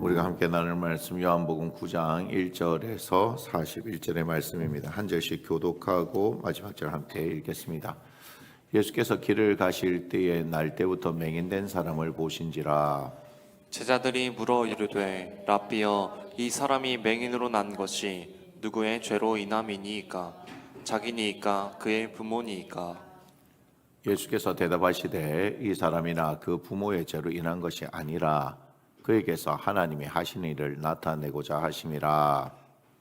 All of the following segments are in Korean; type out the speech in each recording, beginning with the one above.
우리가 함께 나눌 말씀 요한복음 9장 1절에서 41절의 말씀입니다. 한 절씩 교독하고 마지막 절 함께 읽겠습니다. 예수께서 길을 가실 때에 날 때부터 맹인된 사람을 보신지라. 제자들이 물어 이르되 라삐여 이 사람이 맹인으로 난 것이 누구의 죄로 인함이니이까 자기니이까 그의 부모니이까. 예수께서 대답하시되 이 사람이나 그 부모의 죄로 인한 것이 아니라 그에게서 하나님이 하신 일을 나타내고자 하심이라.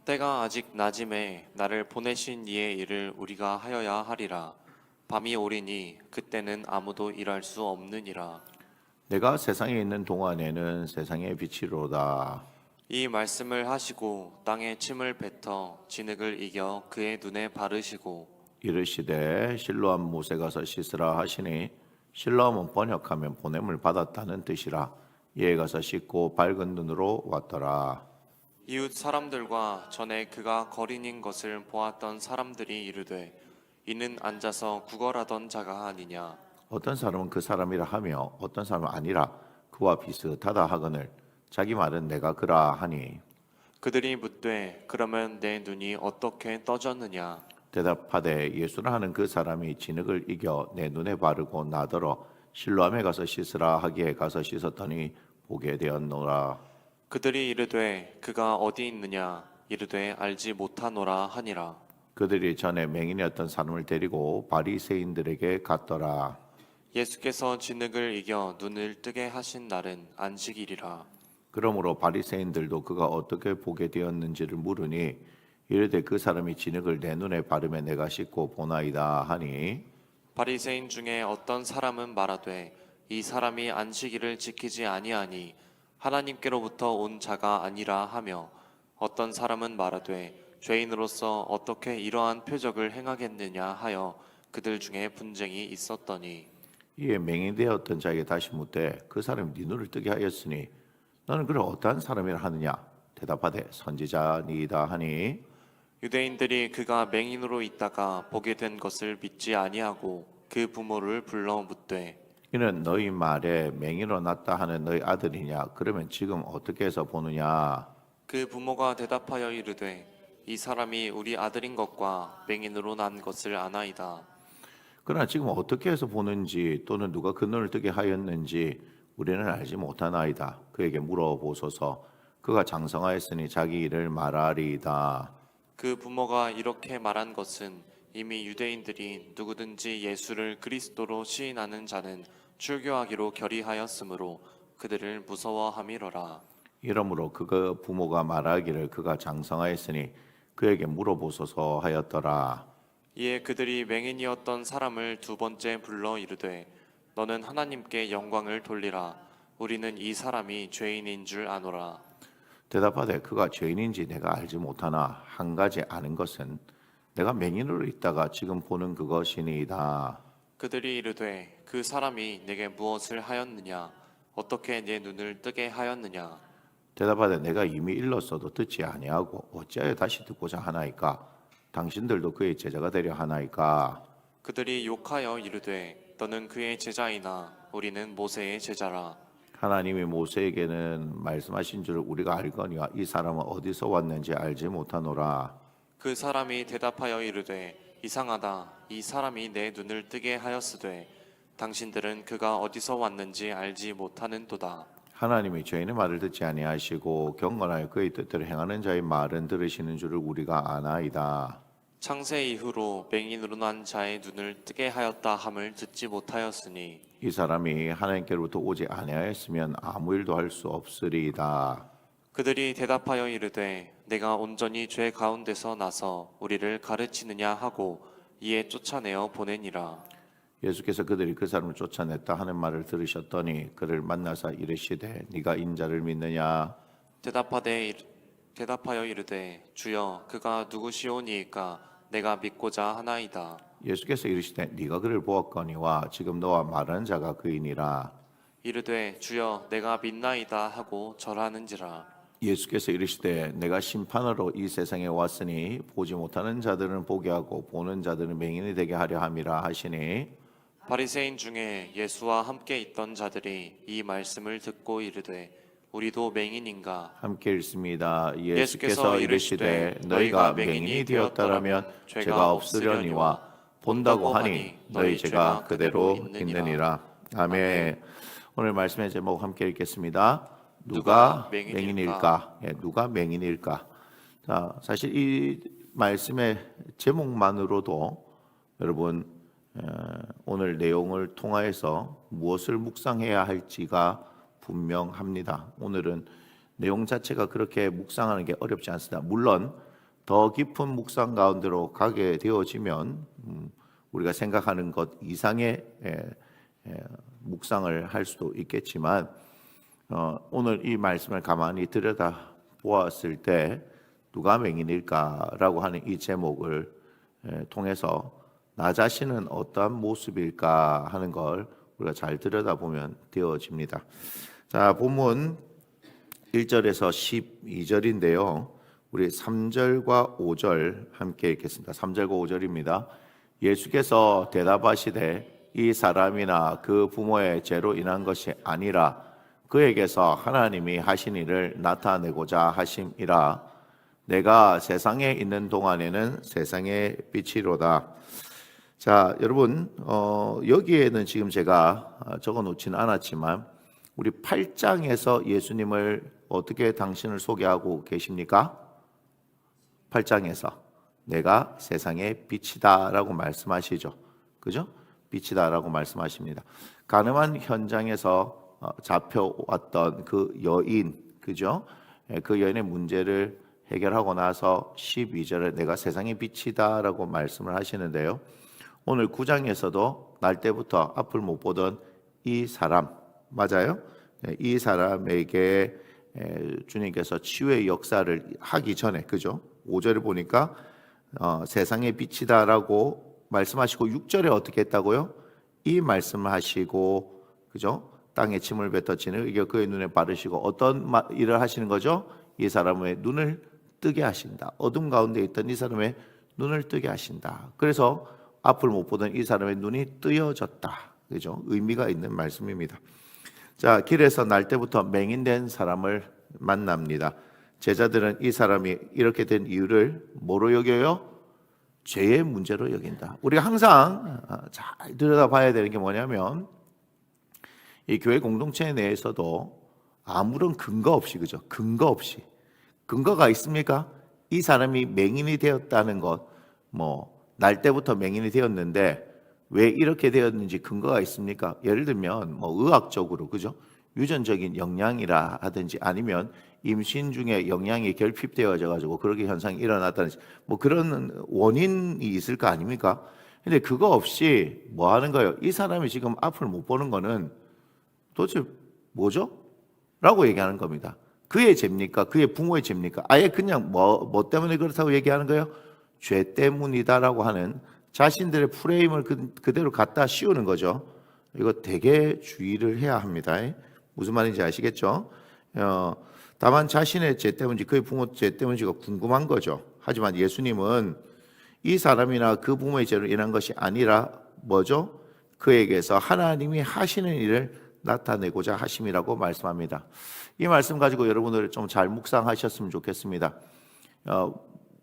때가 아직 낮음에 나를 보내신 이의 일을 우리가 하여야 하리라. 밤이 오리니 그때는 아무도 일할 수 없느니라. 내가 세상에 있는 동안에는 세상의 빛이로다. 이 말씀을 하시고 땅에 침을 뱉어 진흙을 이겨 그의 눈에 바르시고 이르시되 실로암 못에 가서 씻으라 하시니 실로암은 번역하면 보냄을 받았다는 뜻이라. 이에 가서 씻고 밝은 눈으로 왔더라. 이웃 사람들과 전에 그가 거린인 것을 보았던 사람들이 이르되 이는 앉아서 구걸하던 자가 아니냐. 어떤 사람은 그 사람이라 하며 어떤 사람은 아니라 그와 비슷하다 하거늘 자기 말은 내가 그라 하니. 그들이 묻되 그러면 내 눈이 어떻게 떠졌느냐. 대답하되 예수라 하는 그 사람이 진흙을 이겨 내 눈에 바르고 나더러 실로암에 가서 씻으라 하기에 가서 씻었더니 보게 되었노라. 그들이 이르되 그가 어디 있느냐. 이르되 알지 못하노라 하니라. 그들이 전에 맹인이었던 사람을 데리고 바리새인들에게 갔더라. 예수께서 진흙을 이겨 눈을 뜨게 하신 날은 안식일이라. 그러므로 바리새인들도 그가 어떻게 보게 되었는지를 물으니 이르되 그 사람이 진흙을 내 눈에 바르며 내가 씻고 보나이다 하니. 바리새인 중에 어떤 사람은 말하되 이 사람이 안식일을 지키지 아니하니 하나님께로부터 온 자가 아니라 하며 어떤 사람은 말하되 죄인으로서 어떻게 이러한 표적을 행하겠느냐 하여 그들 중에 분쟁이 있었더니 이에 맹인되었던 자에게 다시 묻되 그 사람이 네 눈을 뜨게 하였으니 너는 그를 어떠한 사람이라 하느냐. 대답하되 선지자니이다 하니. 유대인들이 그가 맹인으로 있다가 보게 된 것을 믿지 아니하고 그 부모를 불러 묻되 이는 너희 말에 맹인으로 났다 하는 너희 아들이냐. 그러면 지금 어떻게 해서 보느냐. 그 부모가 대답하여 이르되 이 사람이 우리 아들인 것과 맹인으로 난 것을 아나이다. 그러나 지금 어떻게 해서 보는지 또는 누가 그 눈을 뜨게 하였는지 우리는 알지 못하나이다. 그에게 물어보소서. 그가 장성하였으니 자기 일을 말하리이다. 그 부모가 이렇게 말한 것은 이미 유대인들이 누구든지 예수를 그리스도로 시인하는 자는 출교하기로 결의하였으므로 그들을 무서워함이로라. 이러므로 그 부모가 말하기를 그가 장성하였으니 그에게 물어보소서 하였더라. 이에 그들이 맹인이었던 사람을 두 번째 불러 이르되 너는 하나님께 영광을 돌리라. 우리는 이 사람이 죄인인 줄 아노라. 대답하되 그가 죄인인지 내가 알지 못하나 한 가지 아는 것은 내가 맹인으로 있다가 지금 보는 그것이니이다. 그들이 이르되 그 사람이 내게 무엇을 하였느냐. 어떻게 내 눈을 뜨게 하였느냐. 대답하되 내가 이미 일렀어도 듣지 아니하고 어찌하여 다시 듣고자 하나이까. 당신들도 그의 제자가 되려 하나이까. 그들이 욕하여 이르되 너는 그의 제자이나 우리는 모세의 제자라. 하나님이 모세에게는 말씀하신 줄을 우리가 알거니와 이 사람은 어디서 왔는지 알지 못하노라. 그 사람이 대답하여 이르되 이상하다. 이 사람이 내 눈을 뜨게 하였으되 당신들은 그가 어디서 왔는지 알지 못하는도다. 하나님이 죄인의 말을 듣지 아니하시고 경건하여 그의 뜻대로 행하는 자의 말은 들으시는 줄을 우리가 아나이다. 창세 이후로 맹인으로 난 자의 눈을 뜨게 하였다 함을 듣지 못하였으니 이 사람이 하나님께로부터 오지 아니하였으면 아무 일도 할 수 없으리이다. 그들이 대답하여 이르되 내가 온전히 죄 가운데서 나서 우리를 가르치느냐 하고 이에 쫓아내어 보내니라. 예수께서 그들이 그 사람을 쫓아냈다 하는 말을 들으셨더니 그를 만나사 이르시되 네가 인자를 믿느냐. 대답하여 이르되 주여 그가 누구시오니이까 내가 믿고자 하나이다. 예수께서 이르시되 네가 그를 보았거니와 지금 너와 말하는 자가 그이니라. 이르되 주여 내가 믿나이다 하고 절하는지라. 예수께서 이르시되 내가 심판으로 이 세상에 왔으니 보지 못하는 자들은 보게 하고 보는 자들은 맹인이 되게 하려 함이라 하시니. 바리새인 중에 예수와 함께 있던 자들이 이 말씀을 듣고 이르되 우리도 맹인인가? 함께 읽습니다. 예수께서 예수께서 이르시되 너희가 맹인이 되었다라면 죄가 없으려니와 본다고 하니 너희 죄가 그대로 있느니라. 아멘. 오늘 말씀의 제목 함께 읽겠습니다. 누가 맹인일까? 누가 맹인일까? 자, 사실 이 말씀의 제목만으로도 여러분 오늘 내용을 통하여서 무엇을 묵상해야 할지가 분명합니다. 오늘은 내용 자체가 그렇게 묵상하는 게 어렵지 않습니다. 물론 더 깊은 묵상 가운데로 가게 되어지면 우리가 생각하는 것 이상의 묵상을 할 수도 있겠지만 오늘 이 말씀을 가만히 들여다 보았을 때 누가 맹인일까라고 하는 이 제목을 통해서 나 자신은 어떠한 모습일까 하는 걸 우리가 잘 들여다보면 되어집니다. 자, 본문 1절에서 12절인데요. 우리 3절과 5절 함께 읽겠습니다. 3절과 5절입니다. 예수께서 대답하시되 이 사람이나 그 부모의 죄로 인한 것이 아니라 그에게서 하나님이 하신 일을 나타내고자 하심이라. 내가 세상에 있는 동안에는 세상의 빛이로다. 자, 여러분 여기에는 지금 제가 적어놓지는 않았지만 우리 8장에서 예수님을 어떻게 당신을 소개하고 계십니까? 8장에서 내가 세상의 빛이다라고 말씀하시죠. 그죠? 빛이다라고 말씀하십니다. 가늠한 현장에서 잡혀왔던 그 여인, 그죠? 그 여인의 문제를 해결하고 나서 12절에 내가 세상의 빛이다라고 말씀을 하시는데요. 오늘 9장에서도 날 때부터 앞을 못 보던 이 사람, 맞아요? 이 사람에게 주님께서 치유의 역사를 하기 전에, 그죠? 5절에 보니까 세상의 빛이다라고 말씀하시고 6절에 어떻게 했다고요? 이 말씀을 하시고, 그죠? 땅에 침을 뱉어치는 이게 그의 눈에 바르시고 어떤 일을 하시는 거죠? 이 사람의 눈을 뜨게 하신다. 어둠 가운데 있던 이 사람의 눈을 뜨게 하신다. 그래서 앞을 못 보던 이 사람의 눈이 뜨여졌다. 그죠? 의미가 있는 말씀입니다. 자, 길에서 날 때부터 맹인된 사람을 만납니다. 제자들은 이 사람이 이렇게 된 이유를 뭐로 여겨요? 죄의 문제로 여긴다. 우리가 항상 잘 들여다봐야 되는 게 뭐냐면 이 교회 공동체 내에서도 아무런 근거 없이, 그죠? 근거 없이. 근거가 있습니까? 이 사람이 맹인이 되었다는 것, 날 때부터 맹인이 되었는데 왜 이렇게 되었는지 근거가 있습니까? 예를 들면 의학적으로, 그죠? 유전적인 영향이라 하든지 아니면 임신 중에 영양이 결핍되어져 가지고 그렇게 현상이 일어났다든지 그런 원인이 있을 거 아닙니까? 근데 그거 없이 뭐 하는 거예요? 이 사람이 지금 앞을 못 보는 거는 도대체 뭐죠? 라고 얘기하는 겁니다. 그의 죄입니까? 그의 부모의 죄입니까? 아예 그냥 뭐 때문에 그렇다고 얘기하는 거예요? 죄 때문이다라고 하는 자신들의 프레임을 그대로 갖다 씌우는 거죠. 이거 되게 주의를 해야 합니다. 무슨 말인지 아시겠죠? 다만 자신의 죄 때문인지 그의 부모 죄 때문인지가 궁금한 거죠. 하지만 예수님은 이 사람이나 그 부모의 죄로 인한 것이 아니라 뭐죠? 그에게서 하나님이 하시는 일을 나타내고자 하심이라고 말씀합니다. 이 말씀 가지고 여러분들 좀 잘 묵상하셨으면 좋겠습니다.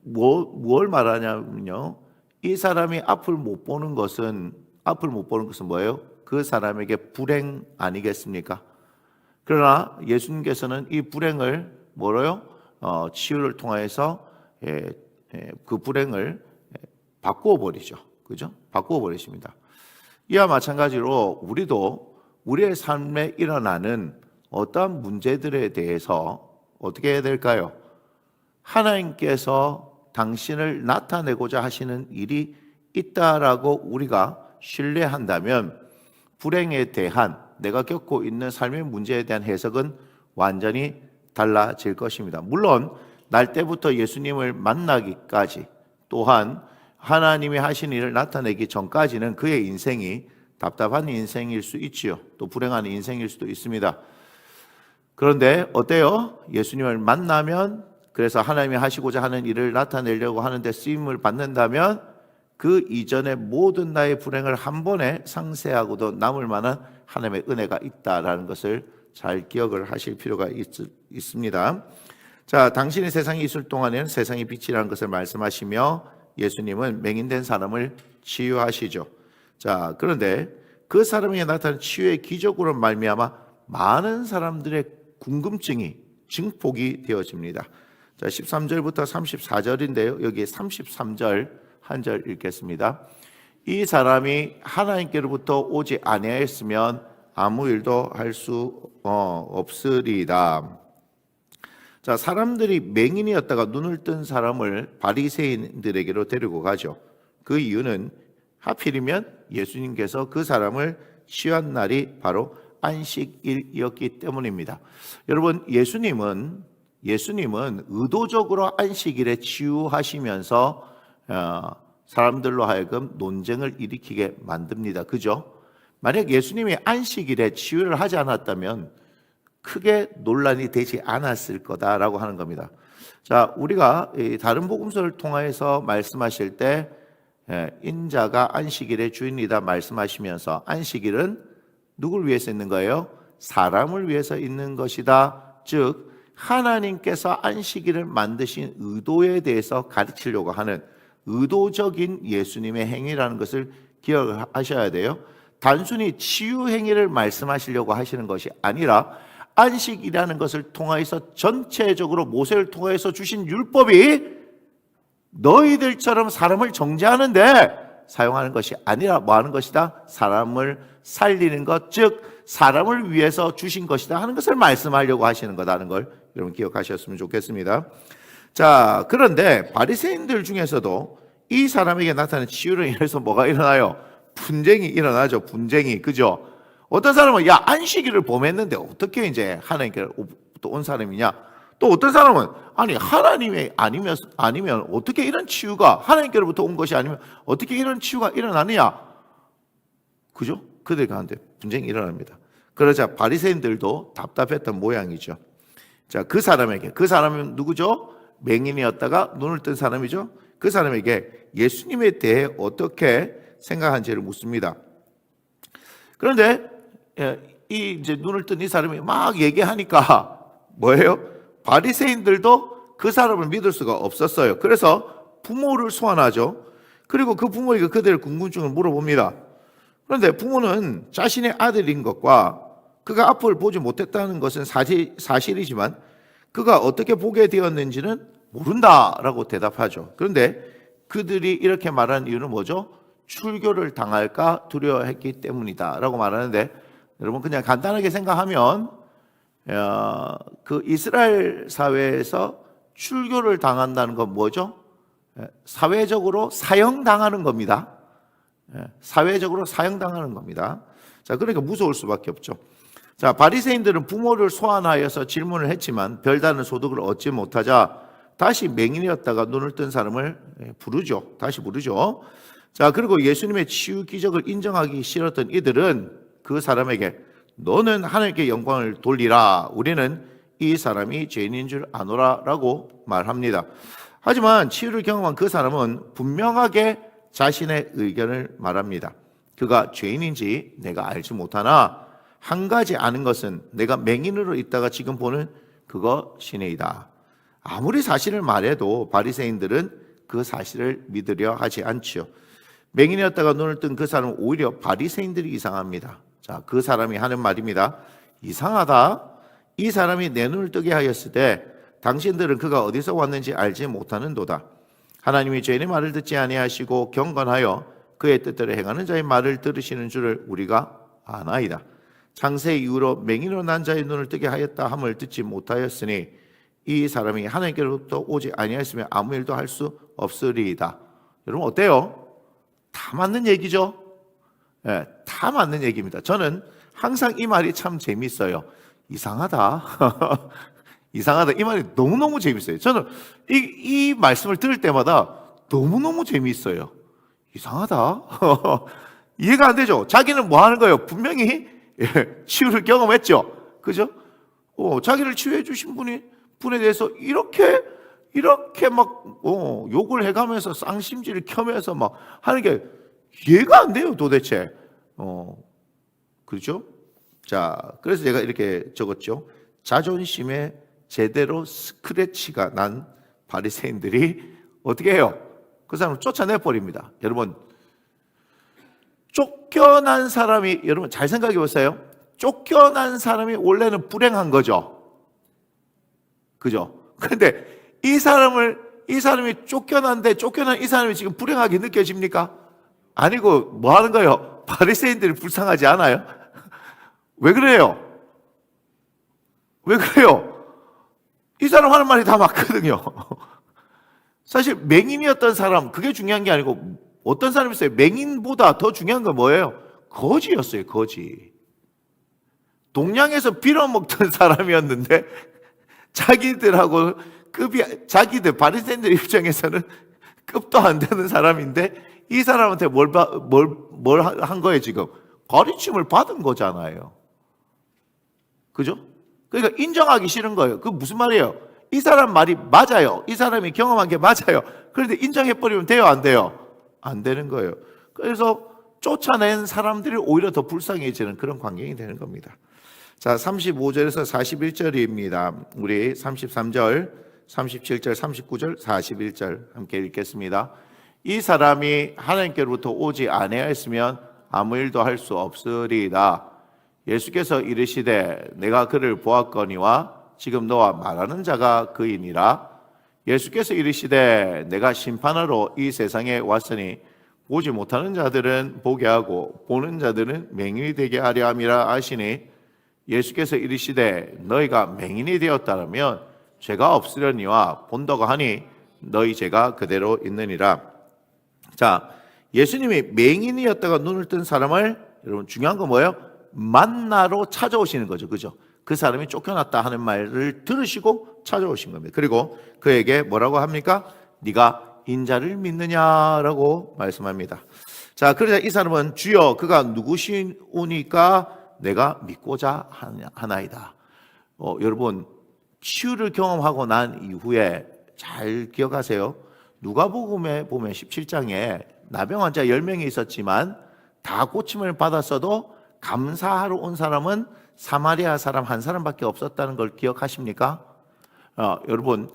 뭘 말하냐면요. 이 사람이 앞을 못 보는 것은 뭐예요? 그 사람에게 불행 아니겠습니까? 그러나 예수님께서는 이 불행을 뭐로요? 치유를 통해서 그 불행을 바꾸어 버리죠. 그죠? 바꾸어 버리십니다. 이와 마찬가지로 우리도 우리의 삶에 일어나는 어떠한 문제들에 대해서 어떻게 해야 될까요? 하나님께서 당신을 나타내고자 하시는 일이 있다라고 우리가 신뢰한다면 불행에 대한 내가 겪고 있는 삶의 문제에 대한 해석은 완전히 달라질 것입니다. 물론 날 때부터 예수님을 만나기까지 또한 하나님이 하신 일을 나타내기 전까지는 그의 인생이 답답한 인생일 수 있지요. 또 불행한 인생일 수도 있습니다. 그런데 어때요? 예수님을 만나면 그래서 하나님이 하시고자 하는 일을 나타내려고 하는데 쓰임을 받는다면 그 이전의 모든 나의 불행을 한 번에 상세하고도 남을 만한 하나님의 은혜가 있다라는 것을 잘 기억을 하실 필요가 있습니다. 자, 당신이 세상에 있을 동안에는 세상의 빛이라는 것을 말씀하시며 예수님은 맹인된 사람을 치유하시죠. 자, 그런데 그 사람에게 나타난 치유의 기적으로 말미암아 많은 사람들의 궁금증이 증폭이 되어집니다. 자, 13절부터 34절인데요. 여기 33절 한 절 읽겠습니다. 이 사람이 하나님께로부터 오지 아니하였으면 아무 일도 할 수 없으리이다. 자, 사람들이 맹인이었다가 눈을 뜬 사람을 바리새인들에게로 데리고 가죠. 그 이유는 하필이면 예수님께서 그 사람을 치유한 날이 바로 안식일이었기 때문입니다. 여러분, 예수님은 의도적으로 안식일에 치유하시면서 사람들로 하여금 논쟁을 일으키게 만듭니다. 그죠? 만약 예수님이 안식일에 치유를 하지 않았다면 크게 논란이 되지 않았을 거다라고 하는 겁니다. 자, 우리가 다른 복음서를 통해서 말씀하실 때 인자가 안식일의 주인이다 말씀하시면서 안식일은 누굴 위해서 있는 거예요? 사람을 위해서 있는 것이다. 즉 하나님께서 안식일을 만드신 의도에 대해서 가르치려고 하는 의도적인 예수님의 행위라는 것을 기억하셔야 돼요. 단순히 치유 행위를 말씀하시려고 하시는 것이 아니라 안식이라는 것을 통하여서 전체적으로 모세를 통하여서 주신 율법이 너희들처럼 사람을 정죄하는데 사용하는 것이 아니라 뭐 하는 것이다? 사람을 살리는 것, 즉 사람을 위해서 주신 것이다 하는 것을 말씀하려고 하시는 거다는 걸 여러분 기억하셨으면 좋겠습니다. 자, 그런데 바리새인들 중에서도 이 사람에게 나타난 치유로 인해서 뭐가 일어나요? 분쟁이 일어나죠. 분쟁이. 그죠? 어떤 사람은 야, 안식일을 범했는데 어떻게 이제 하나님께로부터 온 사람이냐? 또 어떤 사람은 아니 하나님이 아니면 어떻게 이런 치유가 하나님께로부터 온 것이 아니면 어떻게 이런 치유가 일어나느냐? 그죠? 그들 가운데 분쟁이 일어납니다. 그러자 바리새인들도 답답했던 모양이죠. 자, 그 사람은 누구죠? 맹인이었다가 눈을 뜬 사람이죠. 그 사람에게 예수님에 대해 어떻게 생각한지를 묻습니다. 그런데 이 이제 눈을 뜬 이 사람이 막 얘기하니까 뭐예요? 바리새인들도 그 사람을 믿을 수가 없었어요. 그래서 부모를 소환하죠. 그리고 그 부모에게 그들의 궁금증을 물어봅니다. 그런데 부모는 자신의 아들인 것과 그가 앞을 보지 못했다는 것은 사실이지만 그가 어떻게 보게 되었는지는 모른다라고 대답하죠. 그런데 그들이 이렇게 말하는 이유는 뭐죠? 출교를 당할까 두려워했기 때문이다라고 말하는데 여러분 그냥 간단하게 생각하면 그 이스라엘 사회에서 출교를 당한다는 건 뭐죠? 사회적으로 사형당하는 겁니다. 사회적으로 사형당하는 겁니다. 자, 그러니까 무서울 수밖에 없죠. 자, 바리새인들은 부모를 소환하여서 질문을 했지만 별다른 소득을 얻지 못하자 다시 맹인이었다가 눈을 뜬 사람을 다시 부르죠. 자, 그리고 예수님의 치유 기적을 인정하기 싫었던 이들은 그 사람에게 너는 하나님께 영광을 돌리라. 우리는 이 사람이 죄인인 줄 아노라라고 말합니다. 하지만 치유를 경험한 그 사람은 분명하게 자신의 의견을 말합니다. 그가 죄인인지 내가 알지 못하나 한 가지 아는 것은 내가 맹인으로 있다가 지금 보는 그것이니이다. 아무리 사실을 말해도 바리새인들은 그 사실을 믿으려 하지 않지요. 맹인이었다가 눈을 뜬 그 사람은 오히려 바리새인들이 이상합니다. 자, 그 사람이 하는 말입니다. 이상하다. 이 사람이 내 눈을 뜨게 하였을 때 당신들은 그가 어디서 왔는지 알지 못하는도다. 하나님이 죄인의 말을 듣지 아니하시고 경건하여 그의 뜻대로 행하는 자의 말을 들으시는 줄을 우리가 아나이다. 창세 이후로 맹인으로 난 자의 눈을 뜨게 하였다 함을 듣지 못하였으니 이 사람이 하나님께로부터 오지 아니하였으면 아무 일도 할 수 없으리이다. 여러분 어때요? 다 맞는 얘기죠? 네, 다 맞는 얘기입니다. 저는 항상 이 말이 참 재밌어요. 이상하다. 이상하다. 이 말이 너무너무 재밌어요. 저는 이 말씀을 들을 때마다 너무너무 재밌어요. 이상하다. 이해가 안 되죠? 자기는 뭐 하는 거예요? 분명히 치유를 경험했죠. 그죠? 자기를 치유해 주신 분에 대해서 이렇게 막 욕을 해가면서 쌍심지를 켜면서 막 하는 게 이해가 안 돼요, 도대체. 그렇죠? 자, 그래서 제가 이렇게 적었죠. 자존심에 제대로 스크래치가 난 바리새인들이 어떻게 해요? 그 사람을 쫓아내 버립니다. 여러분, 쫓겨난 사람이, 여러분 잘 생각해 보세요. 쫓겨난 사람이 원래는 불행한 거죠. 그죠? 그런데 이 사람이 쫓겨난 이 사람이 지금 불행하게 느껴집니까? 아니고 뭐 하는 거예요? 바리새인들이 불쌍하지 않아요? 왜 그래요? 왜 그래요? 이 사람 하는 말이 다 맞거든요. 사실 맹인이었던 사람, 그게 중요한 게 아니고 어떤 사람이 있어요. 맹인보다 더 중요한 건 뭐예요? 거지였어요, 거지. 동양에서 빌어먹던 사람이었는데 자기들하고 자기들 바리새인들 입장에서는 급도 안 되는 사람인데 이 사람한테 뭘 한 거예요, 지금? 가르침을 받은 거잖아요. 그죠? 그러니까 인정하기 싫은 거예요. 그 무슨 말이에요? 이 사람 말이 맞아요. 이 사람이 경험한 게 맞아요. 그런데 인정해버리면 돼요, 안 돼요? 안 되는 거예요. 그래서 쫓아낸 사람들이 오히려 더 불쌍해지는 그런 광경이 되는 겁니다. 자, 35절에서 41절입니다. 우리 33절, 37절, 39절, 41절 함께 읽겠습니다. 이 사람이 하나님께로부터 오지 아니하였으면 아무 일도 할 수 없으리이다. 예수께서 이르시되 내가 그를 보았거니와 지금 너와 말하는 자가 그이니라. 예수께서 이르시되 내가 심판하러 이 세상에 왔으니 보지 못하는 자들은 보게 하고 보는 자들은 맹인이 되게 하려 함이라 하시니 예수께서 이르시되 너희가 맹인이 되었다면 죄가 없으려니와 본다고 하니 너희 죄가 그대로 있느니라. 자, 예수님이 맹인이었다가 눈을 뜬 사람을, 여러분 중요한 건 뭐예요? 만나러 찾아오시는 거죠. 그죠? 그 사람이 쫓겨났다 하는 말을 들으시고 찾아오신 겁니다. 그리고 그에게 뭐라고 합니까? 네가 인자를 믿느냐라고 말씀합니다. 자, 그러자 이 사람은 주여 그가 누구시오니까 내가 믿고자 하나이다. 여러분 치유를 경험하고 난 이후에 잘 기억하세요. 누가복음에 보면 17장에 나병 환자 10명이 있었지만 다 고침을 받았어도 감사하러 온 사람은 사마리아 사람 한 사람밖에 없었다는 걸 기억하십니까? 여러분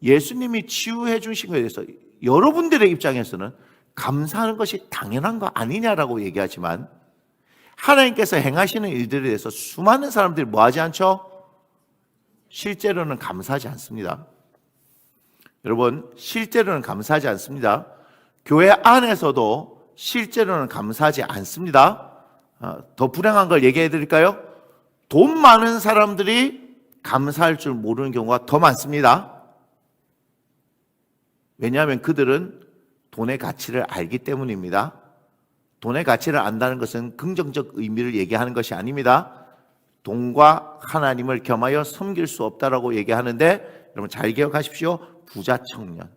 예수님이 치유해 주신 것에 대해서 여러분들의 입장에서는 감사하는 것이 당연한 거 아니냐라고 얘기하지만 하나님께서 행하시는 일들에 대해서 수많은 사람들이 뭐 하지 않죠? 실제로는 감사하지 않습니다. 여러분 실제로는 감사하지 않습니다. 교회 안에서도 실제로는 감사하지 않습니다. 더 불행한 걸 얘기해 드릴까요? 돈 많은 사람들이 감사할 줄 모르는 경우가 더 많습니다. 왜냐하면 그들은 돈의 가치를 알기 때문입니다. 돈의 가치를 안다는 것은 긍정적 의미를 얘기하는 것이 아닙니다. 돈과 하나님을 겸하여 섬길 수 없다라고 얘기하는데 여러분 잘 기억하십시오. 부자 청년.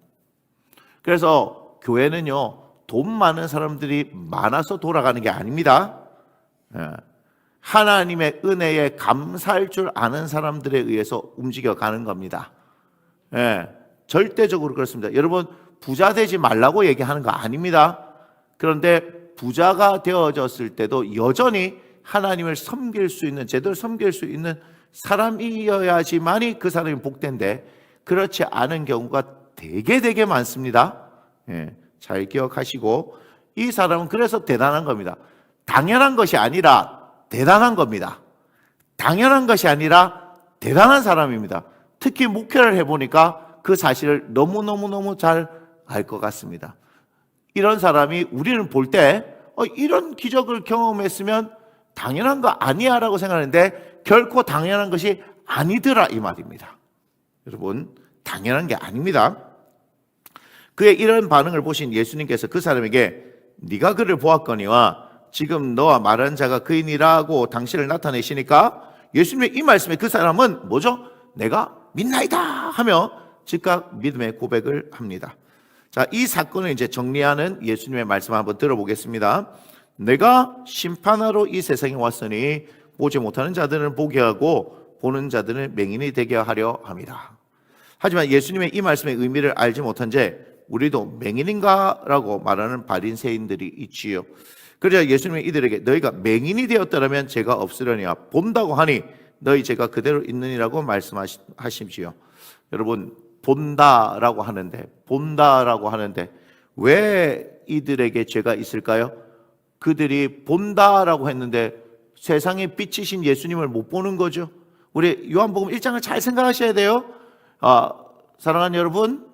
그래서 교회는요 돈 많은 사람들이 많아서 돌아가는 게 아닙니다. 하나님의 은혜에 감사할 줄 아는 사람들에 의해서 움직여가는 겁니다. 절대적으로 그렇습니다. 여러분 부자 되지 말라고 얘기하는 거 아닙니다. 그런데 부자가 되어졌을 때도 여전히 하나님을 섬길 수 있는, 제대로 섬길 수 있는 사람이어야지만이 그 사람이 복된데 그렇지 않은 경우가 되게 많습니다. 잘 기억하시고 이 사람은 그래서 대단한 겁니다. 당연한 것이 아니라 대단한 겁니다. 당연한 것이 아니라 대단한 사람입니다. 특히 목회를 해보니까 그 사실을 너무너무 잘 알 것 같습니다. 이런 사람이 우리는 볼 때 이런 기적을 경험했으면 당연한 거 아니야 라고 생각하는데 결코 당연한 것이 아니더라 이 말입니다. 여러분 당연한 게 아닙니다. 그의 이런 반응을 보신 예수님께서 그 사람에게 네가 그를 보았거니와 지금 너와 말하는 자가 그이니라고 당신을 나타내시니까 예수님의 이 말씀에 그 사람은 뭐죠? 내가 믿나이다 하며 즉각 믿음의 고백을 합니다. 자, 이 사건을 이제 정리하는 예수님의 말씀 한번 들어보겠습니다. 내가 심판하러 이 세상에 왔으니 보지 못하는 자들은 보게 하고 보는 자들은 맹인이 되게 하려 함이라. 하지만 예수님의 이 말씀의 의미를 알지 못한 채 우리도 맹인인가라고 말하는 바리새인들이 있지요. 그러자 예수님이 이들에게 너희가 맹인이 되었더라면 죄가 없으려니와 본다고 하니 너희 죄가 그대로 있느니라고 말씀하십시오. 여러분, 본다라고 하는데 왜 이들에게 죄가 있을까요? 그들이 본다라고 했는데 세상에 비치신 예수님을 못 보는 거죠. 우리 요한복음 1장을 잘 생각하셔야 돼요. 사랑하는 여러분,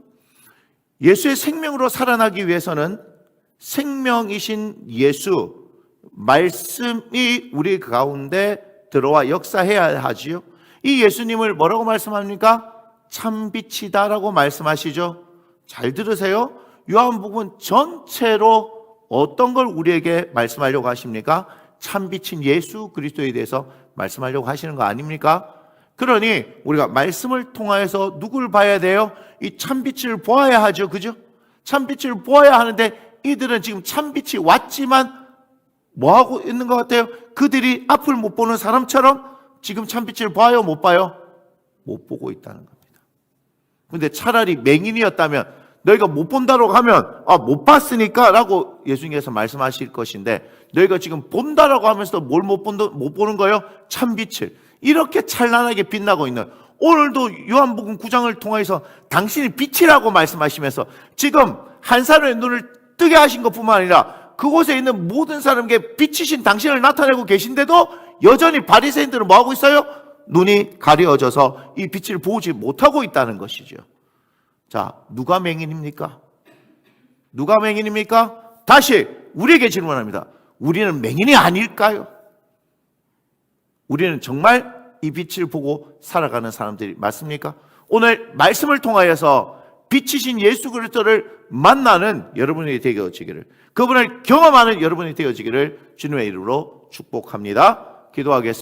예수의 생명으로 살아나기 위해서는 생명이신 예수, 말씀이 우리 가운데 들어와 역사해야 하지요. 이 예수님을 뭐라고 말씀합니까? 참빛이다라고 말씀하시죠. 잘 들으세요. 요한복음 전체로 어떤 걸 우리에게 말씀하려고 하십니까? 참빛인 예수 그리스도에 대해서 말씀하려고 하시는 거 아닙니까? 그러니 우리가 말씀을 통하여서 누굴 봐야 돼요? 이 참빛을 보아야 하죠. 그죠? 참빛을 보아야 하는데 이들은 지금 참빛이 왔지만 뭐 하고 있는 것 같아요? 그들이 앞을 못 보는 사람처럼 지금 참빛을 봐요? 못 봐요? 못 보고 있다는 겁니다. 근데 차라리 맹인이었다면 너희가 못 본다라고 하면 못 봤으니까 라고 예수님께서 말씀하실 것인데 너희가 지금 본다라고 하면서도 뭘 못 보는 거예요? 참빛을. 이렇게 찬란하게 빛나고 있는 오늘도 요한복음 9장을 통해서 당신이 빛이라고 말씀하시면서 지금 한 사람의 눈을 뜨게 하신 것뿐만 아니라 그곳에 있는 모든 사람에게 빛이신 당신을 나타내고 계신데도 여전히 바리새인들은 뭐 하고 있어요? 눈이 가려져서 이 빛을 보지 못하고 있다는 것이죠. 자, 누가 맹인입니까? 누가 맹인입니까? 다시 우리에게 질문합니다. 우리는 맹인이 아닐까요? 우리는 정말 이 빛을 보고 살아가는 사람들이 맞습니까? 오늘 말씀을 통하여서 빛이신 예수 그리스도를 만나는 여러분이 되어지기를, 그분을 경험하는 여러분이 되어지기를 주님의 이름으로 축복합니다. 기도하겠습니다.